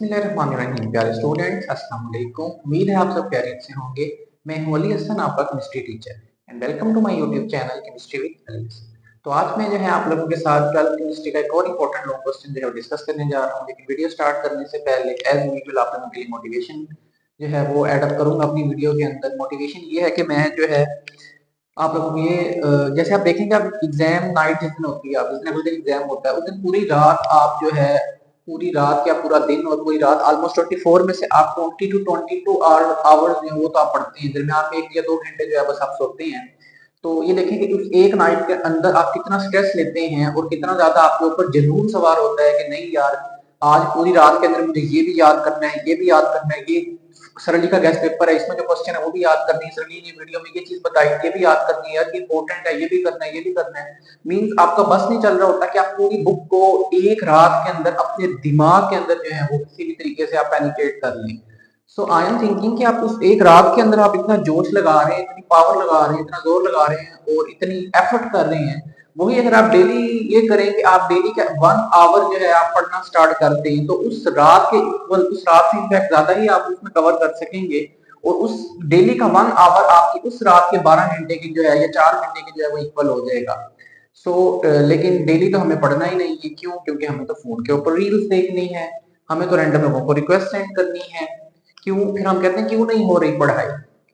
बिस्मिल्लाहिर्रहमानिर्रहीम। प्यारे स्टूडेंट्स, अस्सलाम वालेकुम। उम्मीद है आप सब खैरियत से होंगे। मैं हूं अली हसन, आपका chemistry teacher, and welcome to my YouTube channel chemistry with Ali Hasan. तो आज मैं जो है आप लोगों के साथ 12th केमिस्ट्री का एक और इंपॉर्टेंट लॉन्ग क्वेश्चन जो है डिस्कस करने जा रहा हूं। लेकिन वीडियो स्टार्ट करने से पहले एज यूजुअल आप लोगों के लिए मोटिवेशन जो है वो ऐड अप करूंगा अपनी वीडियो के अंदर। मोटिवेशन ये है कि मैं जो है आप लोगों को ये जैसे आप देखेंगे, आप एग्जाम नाइट जिस दिन होती है, आप जिस दिन अगले दिन एग्जाम होता है उस दिन पूरी रात आप जो है पूरी रात या पूरा दिन और पूरी रात ऑलमोस्ट 24 में से आप 20 टू 22 आवर्स जो है वो तो आप पढ़ते हैं। दरमियान में 1 या 2 घंटे जो है बस आप सोते हैं। तो ये देखें कि उस एक नाइट के अंदर आप कितना स्ट्रेस लेते हैं और कितना ज्यादा आपके ऊपर जुनून सवार होता है कि नहीं यार, आज पूरी रात के अंदर मुझे ये भी याद करना है, ये भी याद करना है, ये सरली का गेस्ट पेपर है, इसमें जो क्वेश्चन है वो भी याद करनी है, सरली ने वीडियो में ये चीज बताई ये भी याद करनी है, यार ये इंपॉर्टेंट है, ये भी करना है, ये भी करना है। मींस आपका बस नहीं चल रहा होता कि आप पूरी बुक को एक रात के अंदर अपने दिमाग के अंदर जो है वो किसी भी तरीके से आप पेनिट्रेट कर लें। सो आई एम थिंकिंग कि आप उस एक रात के अंदर आप इतना जोश लगा रहे हैं, इतनी पावर लगा रहे हैं, इतना जोर लगा रहे हैं और इतनी एफर्ट कर रहे हैं। वही अगर आप डेली ये करें कि आप डेली का 1 आवर जो है आप पढ़ना स्टार्ट करते हैं, तो उस रात के इक्वल, उस रात से इनफैक्ट ज्यादा ही आप उसमें कवर कर सकेंगे। और उस डेली का 1 आवर आपकी उस रात के 12 घंटे की जो है या 4 घंटे की जो है वो इक्वल हो जाएगा। लेकिन डेली तो हमें पढ़ना ही नहीं है। क्यों? क्योंकि हमें तो फोन के ऊपर रील्स देखनी है, हमें तो रैंडम लोगों को रिक्वेस्ट सेंड करनी है। क्यों? फिर हम कहते हैं क्यों नहीं हो रही पढ़ाई।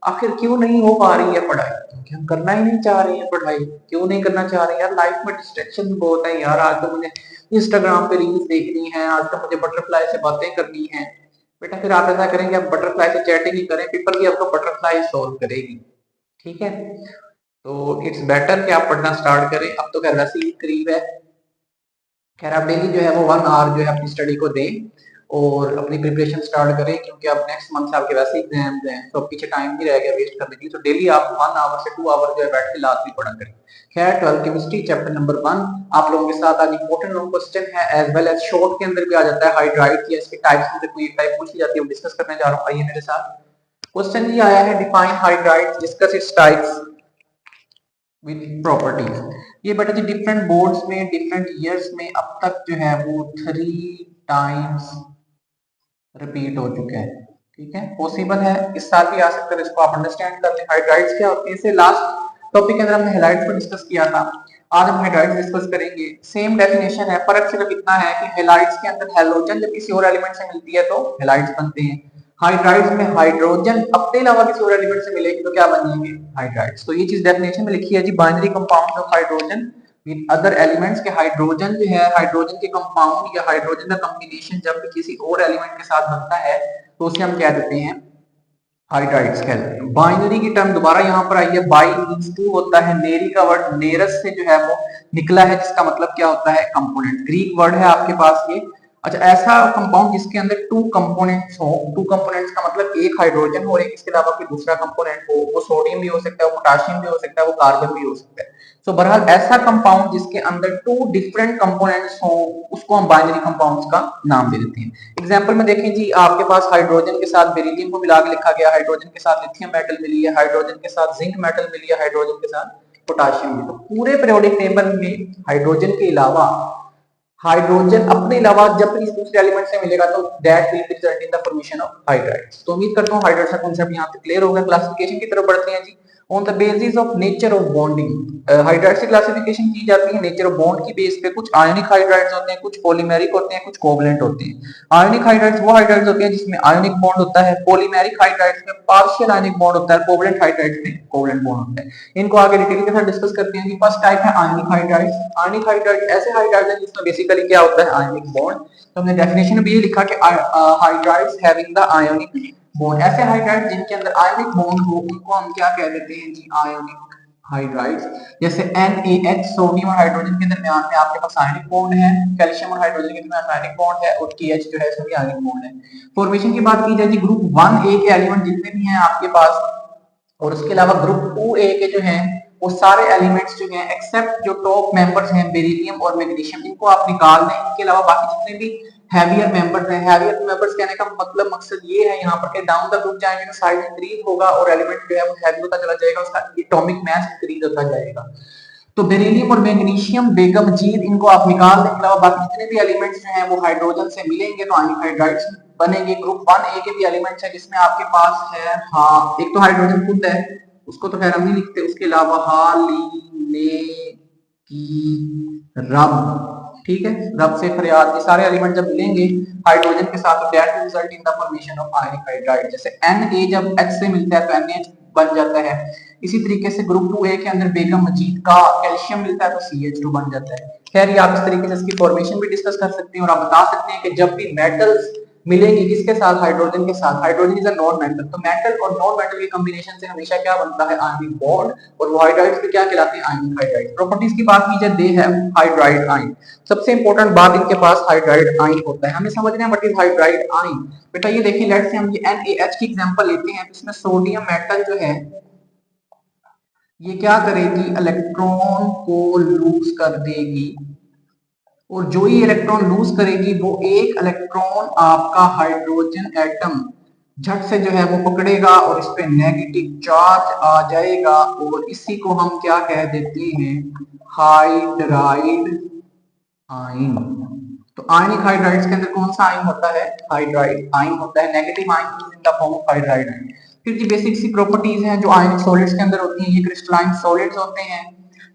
आखिर क्यों नहीं हो पा रही है पढ़ाई? क्योंकि हम करना ही नहीं चाह रहे हैं पढ़ाई। क्यों नहीं करना चाह रहे हैं यार? लाइफ में डिस्ट्रैक्शन बहुत है यार। आज तो मुझे इंस्टाग्राम पे रील्स देखनी है, आज तो मुझे बटरफ्लाई से बातें करनी है। बेटा फिर आप ऐसा करेंगे, आप बटरफ्लाई से चैटिंग ही करें, पेपर भी आपको बटरफ्लाई सॉल्व करेगी। ठीक है, तो इट्स बेटर कि आप पढ़ना स्टार्ट करें। अब तो खैर वैसे ही करीब है। खैर आप डेली जो है वो 1 आवर जो है अपनी स्टडी को दें और अपनी प्रिपरेशन स्टार्ट करें, क्योंकि अब नेक्स्ट मंथ से आपके वैसे एग्जाम्स हैं, तो पीछे टाइम नहीं रह गया वेस्ट करने की। तो डेली आप 1 आवर से 2 आवर जो है बैठ के लास्ट में पढ़ा करें। खैर 12th केमिस्ट्री चैप्टर नंबर 1 आप लोगों के साथ आज इंपॉर्टेंट लॉन्ग क्वेश्चन है, एज वेल एज शॉर्ट के अंदर भी आ जाता है। हाइड्राइड की इसके टाइप्स में से कोई एक टाइप पूछी जाती है, वो डिस्कस करने जा रहा हूँ। आइए मेरे साथ। क्वेश्चन ये आया है, define hydride, discuss its types with properties. ये बेटा जी डिफरेंट बोर्ड्स में डिफरेंट ईयर्स में अब तक जो है वो 3 टाइम्स रिपीट हो चुका है। ठीक है, पॉसिबल है इस साल भी आ सकता है। इसको आप अंडरस्टैंड कर लें। हाइड्राइड्स क्या होती है, इसे लास्ट टॉपिक के अंदर हमने हेलाइड्स को डिस्कस किया था, आज हम हाइड्राइड्स डिस्कस करेंगे। सेम डेफिनेशन है, फर्क सिर्फ इतना है कि हेलाइड्स के अंदर हेलोजन जब किसी और एलिमेंट से मिलती है तो हेलाइड्स बनते हैं। हाइड्राइड्स में हाइड्रोजन अपने अलावा किसी और एलिमेंट से मिलेगी तो क्या बन जाएंगे? हाइड्राइड्स। तो ये चीज डेफिनेशन में लिखी है जी, binary compound of hydrogen with other elements के हाइड्रोजन जो है, हाइड्रोजन के कंपाउंड या हाइड्रोजन का कॉम्बिनेशन जब भी किसी और एलिमेंट के साथ बनता है तो उसे हम क्या देते हैं? हाइड्राइड्स कहते हैं। बाइनरी की टर्म दोबारा यहाँ पर आई है, बाई मींस टू होता है। नेरी का वर्ड नेरस से जो है वो निकला है, जिसका मतलब क्या होता है? कंपोनेंट। ग्रीक वर्ड है आपके पास ये। अच्छा, ऐसा कंपाउंड जिसके अंदर 2 कंपोनेंट्स हो, 2 कंपोनेंट्स का मतलब एक हाइड्रोजन हो और एक इसके अलावा कोई दूसरा कंपोनेंट हो, वो सोडियम भी हो सकता है, वो पोटेशियम भी हो सकता है, वो कार्बन भी हो सकता है। तो बहरहाल ऐसा कंपाउंड जिसके अंदर 2 डिफरेंट कंपोनेंट्स हो उसको हम बाइनरी कंपाउंड्स का नाम दे देते हैं। एग्जांपल में देखें जी, आपके पास हाइड्रोजन के साथ बेरिलियम को मिला के लिखा गया, हाइड्रोजन के साथ लिथियम मेटल मिली है, हाइड्रोजन के साथ जिंक मेटल मिली है, हाइड्रोजन के साथ पोटेशियम भी। तो पूरे पीरियोडिक टेबल में हाइड्रोजन के अलावा, हाइड्रोजन अपने अलावा जब भी दूसरे एलिमेंट से मिलेगा तो that will result in the formation of hydrides. तो उम्मीद करता हूं हाइड्राइड्स का कांसेप्ट यहां पे क्लियर हो गया। क्लासिफिकेशन की तरफ बढ़ते हैं जी। On the basis of nature of bonding hydrides की क्लासिफिकेशन की जाती है नेचर ऑफ बॉन्ड की बेस पे। कुछ आयोनिक हाइड्राइड्स होते हैं, कुछ पॉलीमेरिक होते हैं, कुछ कोवलेंट होते हैं। आयोनिक हाइड्राइड्स वो हाइड्राइड्स होते हैं जिसमें आयोनिक बॉन्ड होता है, पॉलीमेरिक हाइड्राइड्स में पार्शियल आयोनिक बॉन्ड होता है, कोवलेंट हाइड्राइड्स में कोवलेंट बॉन्ड होता है। इनको आगे डिटेल के साथ डिस्कस करते हैं। फर्स्ट टाइप है आयोनिक हाइड्राइड्स। आयोनिक हाइड्राइड्स ऐसे हाइड्राइड्स हैं जिसमें बेसिकली क्या होता है? Ionic bond. तो हमने डेफिनेशन में ये लिखा कि hydrides having the ionic bond. ऐसे हाइड्राइड्स जिनके अंदर आयोनिक बॉन्ड हो उनको हम क्या कह देते हैं जी? Ionic hydrides. जैसे NaH सोडियम और हाइड्रोजन के दरमियान में आपके पास आयनिक बॉन्ड है, कैल्शियम और हाइड्रोजन के दरमियान आयनिक बॉन्ड है, और KH जो है इसमें भी आयनिक बॉन्ड है। फॉर्मेशन की बात की जाए जी, ग्रुप 1A के एलिमेंट जितने भी हैं आपके पास और उसके अलावा ग्रुप 2A के जो हैं वो सारे एलिमेंट्स जो हैं एक्सेप्ट जो टॉप मेंबर्स हैं बेरिलियम और मैग्नीशियम, इनको आप निकाल दें। इनके अलावा बाकी जितने भी हैवियर मेंबर्स हैं, हैवियर मेंबर्स कहने का मतलब मकसद ये है यहाँ पर कि डाउन द ग्रुप जाएंगे तो साइज इंक्रीज होगा और एलिमेंट जो है वो हैवी होता चला जाएगा, उसका एटॉमिक मास इंक्रीज होता जाएगा। तो बेरिलियम और मैग्नीशियम, बेगम जीर, इनको आप निकाल दें। अलावा बाकी जितने भी एलिमेंट्स जो हैं वो हाइड्रोजन से मिलेंगे तो आयनिक हाइड्राइड्स बनेंगे। ग्रुप 1A के भी एलिमेंट्स है जिसमें आपके पास है, हाँ, एक तो हाइड्रोजन खुद है, उसको तो खैर हम नहीं लिखते, उसके अलावा हाली, ले, की, रब, ठीक है, रब से फरियाद, ये सारे एलिमेंट जब मिलेंगे हाइड्रोजन के साथ तो that will result in the formation of ionic hydride. जैसे Na जब H से मिलता है तो NH बन जाता है। इसी तरीके से ग्रुप 2A के अंदर बेगम मजीद का कैल्शियम मिलता है तो CH2 बन जाता है। खैर ये आप इस तरीके से इसकी फॉर्मेशन भी डिस्कस कर सकते हैं और आप बता सकते हैं कि जब भी मेटल्स मिलेंगे किसके साथ, हाइड्रोजन के साथ, hydrogen is a non metal, तो मेटल और नॉन मेटल के कॉम्बिनेशन से हमेशा क्या बनता है, आयनिक बॉन्ड, और वो हाइड्राइड्स भी क्या कहलाते हैं, आयनिक हाइड्राइड। प्रॉपर्टीज की बात की जाए, दे हैव हाइड्राइड आयन, सबसे इंपॉर्टेंट बात इनके पास हाइड्राइड आयन होता है। हमें समझना है व्हाट इज हाइड्राइड आयन। बेटा ये देखिए, लेट्स से हम ये NaH की एग्जांपल लेते हैं, इसमें सोडियम मेटल जो है ये क्या करेगी, इलेक्ट्रॉन को लूज कर देगी, और जो ही इलेक्ट्रॉन लूज करेगी वो एक इलेक्ट्रॉन आपका हाइड्रोजन एटम झट से जो है वो पकड़ेगा और इस पे नेगेटिव चार्ज आ जाएगा, और इसी को हम क्या कह देते हैं, हाइड्राइड आयन। तो आयनिक हाइड्राइड्स के अंदर कौन सा आयन होता है, हाइड्राइड आयन होता है। Negative ion in the form of hydride ion. फिर जी बेसिक सी प्रॉपर्टीज हैं जो आयनिक सॉलिड्स के अंदर होती हैं, ये क्रिस्टलाइन सॉलिड्स होते हैं।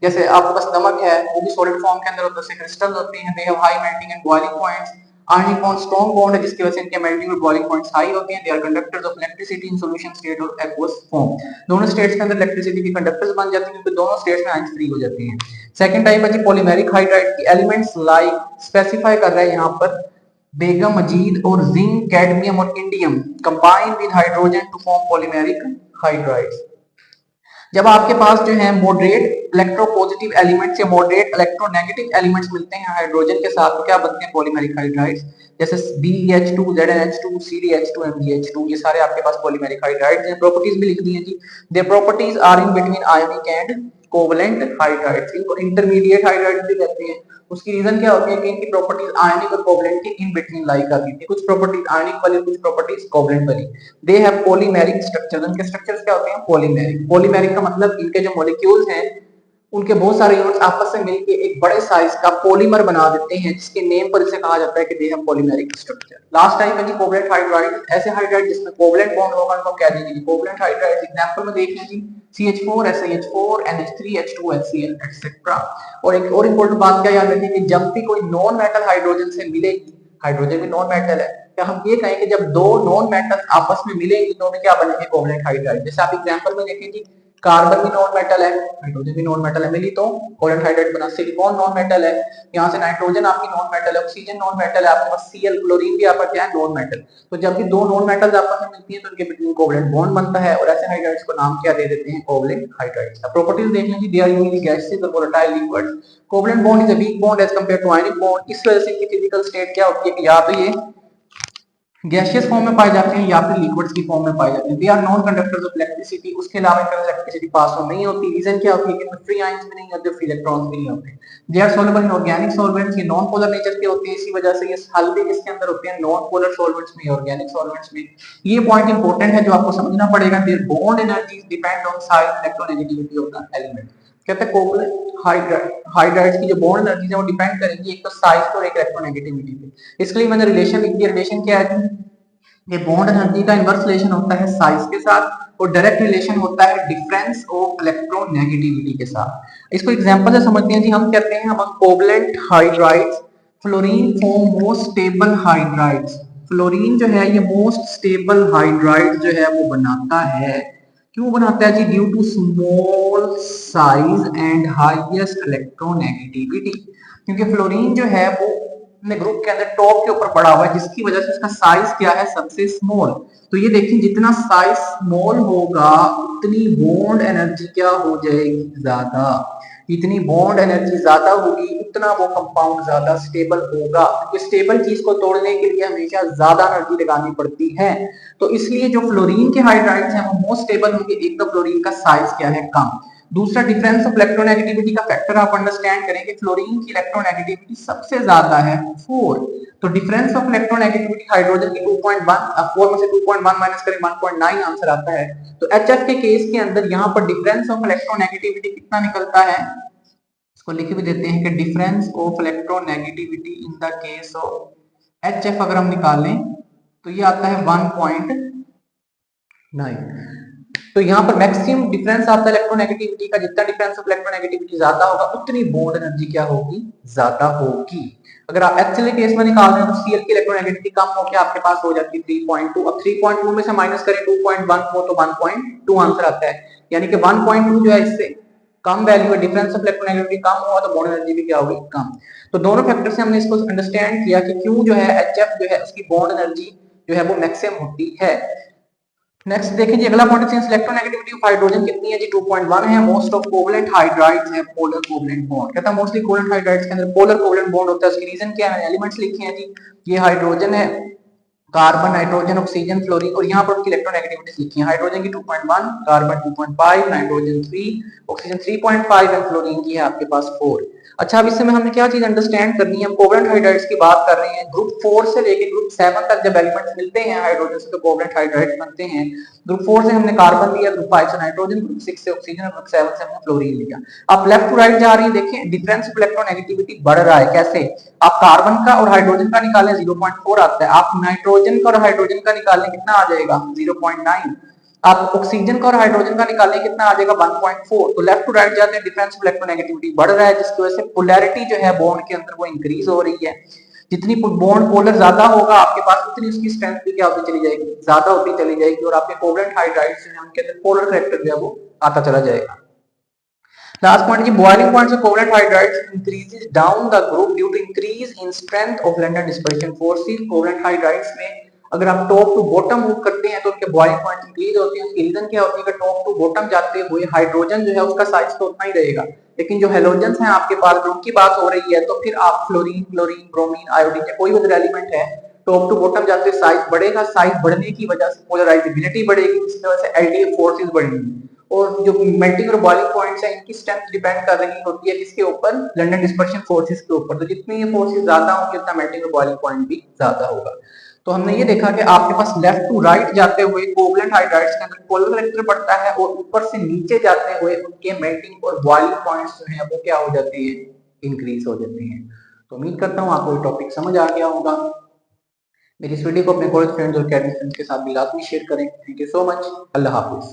जैसे आपके पास नमक है वो भी सॉलिड फॉर्म के अंदर होता है, क्रिस्टल होते हैं, they have high melting and boiling points. Ionic bond strong bond है जिसकी वजह से इनके मेल्टिंग और बॉइलिंग पॉइंट्स हाई होते हैं। They are conductors of electricity in solution state और एक्वस फॉर्म। दोनों स्टेट्स के अंदर इलेक्ट्रिसिटी के कंडक्टर्स बन जाते हैं क्योंकि दोनों स्टेट्स में आयंस फ्री हो जाते हैं। सेकंड टाइप है जी पॉलीमेरिक हाइड्राइड की एलिमेंट्स लाइक, स्पेसिफाई कर रहा है यहाँ पर, बेगम मजीद और जिंक, कैडमियम और indium combine with hydrogen to form polymeric hydrides. जब आपके पास जो है मॉडरेट इलेक्ट्रोपॉजिटिव एलिमेंट्स या मॉडरेट इलेक्ट्रोनेगेटिव एलिमेंट्स मिलते हैं हाइड्रोजन के साथ, तो क्या बनते हैं, पॉलीमेरिक हाइड्राइड्स। जैसे BeH2, ZnH2, CdH2, MgH2, ये सारे आपके पास पॉलीमेरिक हाइड्राइड्स हैं। प्रॉपर्टीज भी लिख दी हैं जी, their properties are in between ionic and covalent hydrides. इनको इंटरमीडिएट हाइड्राइड्स भी कहते हैं। उसकी रीजन क्या होती है कि इनकी प्रॉपर्टीज आयनिक और कोवलेंट के इन बिटवीन लाई करती थी, कुछ प्रॉपर्टीज आयनिक वाली, कुछ प्रॉपर्टीज कोवलेंट वाली। दे हैव पॉलीमेरिक स्ट्रक्चर, उनके स्ट्रक्चर्स क्या होते हैं, पॉलीमेरिक। पॉलीमेरिक का मतलब इनके जो मॉलिक्यूल्स हैं उनके बहुत सारे यूनिट्स आपस में मिलकर एक बड़े साइज का पॉलीमर बना देते हैं, जिसके नेम पर इसे कहा जाता है कि they have polymeric structure. Last type है जी कोवलेंट हाइड्राइड, ऐसे हाइड्राइड जिसमें कोवलेंट बॉन्ड होगा उनको क्या देंगे जी, कोवलेंट हाइड्राइड। एग्जांपल में देख लें जी, CH4, SiH4, NH3, H2, HCl etcetera. और एक और इंपॉर्टेंट बात क्या याद रखिए कि जब भी कोई नॉन मेटल हाइड्रोजन से मिलेगी, हाइड्रोजन भी नॉन मेटल है, क्या हम ये कहें कि जब दो नॉन मेटल आपस में मिलेंगे तो उन्हें क्या बनेंगे, कोवलेंट हाइड्राइड। जैसे आप एग्जांपल में देखें जी, कार्बन भी नॉन मेटल है, हाइड्रोजन भी नॉन मेटल है, मिली तो कोवलेंट हाइड्राइड बना। सिलिकॉन नॉन मेटल है, यहाँ से नाइट्रोजन आपकी नॉन मेटल है, ऑक्सीजन नॉन मेटल है, आपके पास Cl, क्लोरीन भी आपका क्या है, नॉन मेटल। तो जब भी दो नॉन मेटल्स आपस में मिलती हैं तो उनके बिटवीन कोवलेंट बॉन्ड बनता है, और ऐसे हाइड्राइड्स को नाम क्या दे देते हैं, कोवलेंट हाइड्राइड्स। अब प्रॉपर्टीज देख लीजिए, दे आर यूजुअली गैसेस और volatile liquids. Covalent bond is a weak bond as compare to ionic bond. इस वजह से इनकी फिजिकल स्टेट क्या होती है कि या तो ये गैसियस फॉर्म में पाए जाते हैं या फिर लिक्विड्स की फॉर्म में पाए जाते हैं। They are non conductors of electricity, उसके अलावा इनका इलेक्ट्रिसिटी पास ऑन नहीं होती। रीजन क्या होती है कि फ्री आयंस भी नहीं होते, फ्री इलेक्ट्रॉन्स भी नहीं होते। They are soluble in organic solvents, ये नॉन पोलर नेचर के होते हैं, इसी वजह से ये हल भी किसके अंदर होते हैं, नॉन पोलर सॉल्वेंट्स में, ऑर्गेनिक सॉल्वेंट्स में। ये पॉइंट इंपॉर्टेंट है जो आपको समझना पड़ेगा। Their bond energies depend on size electronegativity of the element. कहते हैं कोवलेंट हाइड्राइड्स की जो बॉन्ड एनर्जीज है वो डिपेंड करेगी एक तो साइज पर और एक इलेक्ट्रोनेगेटिविटी पे। इसके लिए मैंने रिलेशन लिख दिया। रिलेशन क्या है, ये बॉन्ड एनर्जी का इनवर्स रिलेशन होता है साइज के साथ और डायरेक्ट रिलेशन होता है डिफरेंस ऑफ इलेक्ट्रोनेगेटिविटी के साथ। इसको एग्जांपल से समझते हैं जी। हम कहते हैं हम covalent hydrides, fluorine form most stable hydrides. Fluorine जो है ये मोस्ट स्टेबल हाइड्राइड जो है वो बनाता है। क्यों बनाता है जी, due to small size and highest electronegativity. क्योंकि फ्लोरीन जो है वो अपने ग्रुप के अंदर टॉप के ऊपर पड़ा हुआ है, जिसकी वजह से इसका साइज क्या है, सबसे स्मॉल। तो ये देखिए जितना साइज स्मॉल होगा उतनी बॉन्ड एनर्जी क्या हो जाएगी, ज्यादा। इतनी बॉन्ड एनर्जी ज्यादा होगी उतना वो कंपाउंड ज्यादा स्टेबल होगा, क्योंकि स्टेबल चीज को तोड़ने के लिए हमेशा ज्यादा एनर्जी लगानी पड़ती है। तो इसलिए जो फ्लोरीन के हाइड्राइड्स हैं वो मोस्ट स्टेबल होंगे। एक तो फ्लोरीन का साइज क्या है, कम। दूसरा डिफरेंस ऑफ इलेक्ट्रोनेगेटिविटी का फैक्टर आप अंडरस्टैंड करें कि फ्लोरीन की इलेक्ट्रोनेगेटिविटी सबसे ज्यादा है 4। तो डिफरेंस ऑफ इलेक्ट्रोनेगेटिविटी हाइड्रोजन की 2.1, 4 में से 2.1 माइनस करें 1.9 आंसर आता है। तो HF के केस के अंदर यहाँ पर डिफरेंस ऑफ इलेक्ट्रोनेगेटिविटी कितना निकलता है, इसको लिख भी देते हैं कि difference of electronegativity in the case of HF अगर हम निकालें तो ये आता है 1.9। तो यहाँ पर मैक्सिमम डिफरेंस आता है इलेक्ट्रोनेगेटिविटी का। जितना डिफरेंस ऑफ इलेक्ट्रोनेगेटिविटी ज्यादा होगा उतनी बॉन्ड एनर्जी क्या होगी, ज्यादा होगी। अगर आप एक्चुअली केस में निकाल रहे हो तो Cl की इलेक्ट्रोनेगेटिविटी कम होकर आपके पास हो जाती है 3.2। अब 3.2 में से माइनस करें 2.1 को तो 1.2 आंसर आता है, यानी कि 1.2 जो है इससे कम वैल्यू है। डिफरेंस ऑफ इलेक्ट्रोनेगेटिविटी कम हुआ तो बॉन्ड एनर्जी भी क्या होगी, कम। तो दोनों फैक्टर से हमने इसको अंडरस्टैंड किया कि क्यों जो है HF जो है उसकी बॉन्ड एनर्जी जो है वो मैक्सिमम होती है। नेक्स्ट देखें जी, अगला point since electronegativity of hydrogen कितनी है जी, 2.1 है। मोस्ट ऑफ कोवलेंट हाइड्राइड्स है पोलर कोवलेंट बॉन्ड। कहता है मोस्टली कोवलेंट हाइड्राइड्स के अंदर पोलर कोवलेंट बॉन्ड होता है। उसकी रीजन क्या है, एलिमेंट्स लिखे हैं जी, ये हाइड्रोजन है, कार्बन, नाइट्रोजन, ऑक्सीजन, फ्लोरीन, और यहाँ पर उनकी इलेक्ट्रोनेगेटिविटीज लिखी है। हाइड्रोजन की 2.1, carbon 2.5, nitrogen 3, oxygen 3.5 and fluorine की है आपके पास 4। अच्छा, अब इससे में हमने क्या चीज अंडरस्टैंड करनी है, हम कोवलेंट हाइड्राइड्स की बात कर रहे हैं। ग्रुप 4 से लेके ग्रुप 7 तक जब एलिमेंट्स मिलते हैं हाइड्रोजन से तो कोवलेंट हाइड्राइड्स बनते हैं। ग्रुप 4 से हमने कार्बन लिया, ग्रुप 5 से नाइट्रोजन, ग्रुप 6 से ऑक्सीजन, ग्रुप 7 से हमने फ्लोरीन लिया। आप लेफ्ट टू राइट जा रही है, देखें डिफरेंस ऑफ इलेक्ट्रोनेगेटिविटी बढ़ रहा है। कैसे, आप कार्बन का और हाइड्रोजन का निकालें 0.4 आता है, आप नाइट्रोजन का और हाइड्रोजन का निकालें कितना आ जाएगा 0.9, आप ऑक्सीजन का और हाइड्रोजन का निकालें कितना आ जाएगा 1.4। तो लेफ्ट टू राइट जाते हैं डिफरेंस ऑफ इलेक्ट्रोनेगेटिविटी बढ़ रहा है, जिसकी वजह से पोलैरिटी जो है बॉन्ड के अंदर वो इंक्रीज हो रही है। जितनी बॉन्ड पोलर ज्यादा होगा आपके पास उतनी उसकी स्ट्रेंथ भी क्या होती चली जाएगी, ज्यादा होती चली जाएगी, और आपके कोवलेंट हाइड्राइड्स जो है उनके अंदर पोलर कैरेक्टर जो है वो आता चला जाएगा। Last point G, boiling point of covalent hydrides increases down the group due to increase in strength of London dispersion forces. Covalent hydrides में अगर आप टॉप टू बॉटम मूव करते हैं तो उनके बॉइलिंग पॉइंट इंक्रीज होते हैं। उसकी रीजन क्या होती है कि टॉप टू बॉटम जाते हुए हाइड्रोजन जो है उसका साइज तो उतना ही रहेगा, लेकिन जो हेलोजेंस हैं आपके पास ग्रुप की बात हो रही है, तो फिर आप फ्लोरीन, क्लोरीन, ब्रोमीन, आयोडीन या कोई भी एलिमेंट है टॉप टू बॉटम जाते हुए साइज बढ़ेगा। साइज बढ़ने की वजह से पोलराइजेबिलिटी बढ़ेगी, जिसकी वजह से एलडीएफ फोर्सेस बढ़ेंगी। और जो मेल्टिंग और बॉइलिंग पॉइंट्स हैं इनकी स्ट्रेंथ डिपेंड कर रही होती है किसके ऊपर, लंडन डिस्पर्शन फोर्सेस के ऊपर। तो जितनी ये फोर्सेस ज्यादा होंगी उतना मेल्टिंग और बॉइलिंग पॉइंट भी ज्यादा होगा। तो हमने ये देखा कि आपके पास लेफ्ट टू राइट जाते हुए कोवलेंट हाइड्राइड्स के अंदर पोलर कैरेक्टर बढ़ता है, और ऊपर से नीचे जाते हुए उनके मेल्टिंग और बॉइलिंग पॉइंट्स जो हैं वो क्या हो जाते हैं, इंक्रीज हो जाते हैं। तो उम्मीद करता हूँ आपको ये टॉपिक समझ आ गया होगा। मेरी इस वीडियो को अपने कॉलेज फ्रेंड्स और कैडेट फ्रेंड्स के साथ भी लाजमी शेयर करें। Thank you so much. Allah Hafiz.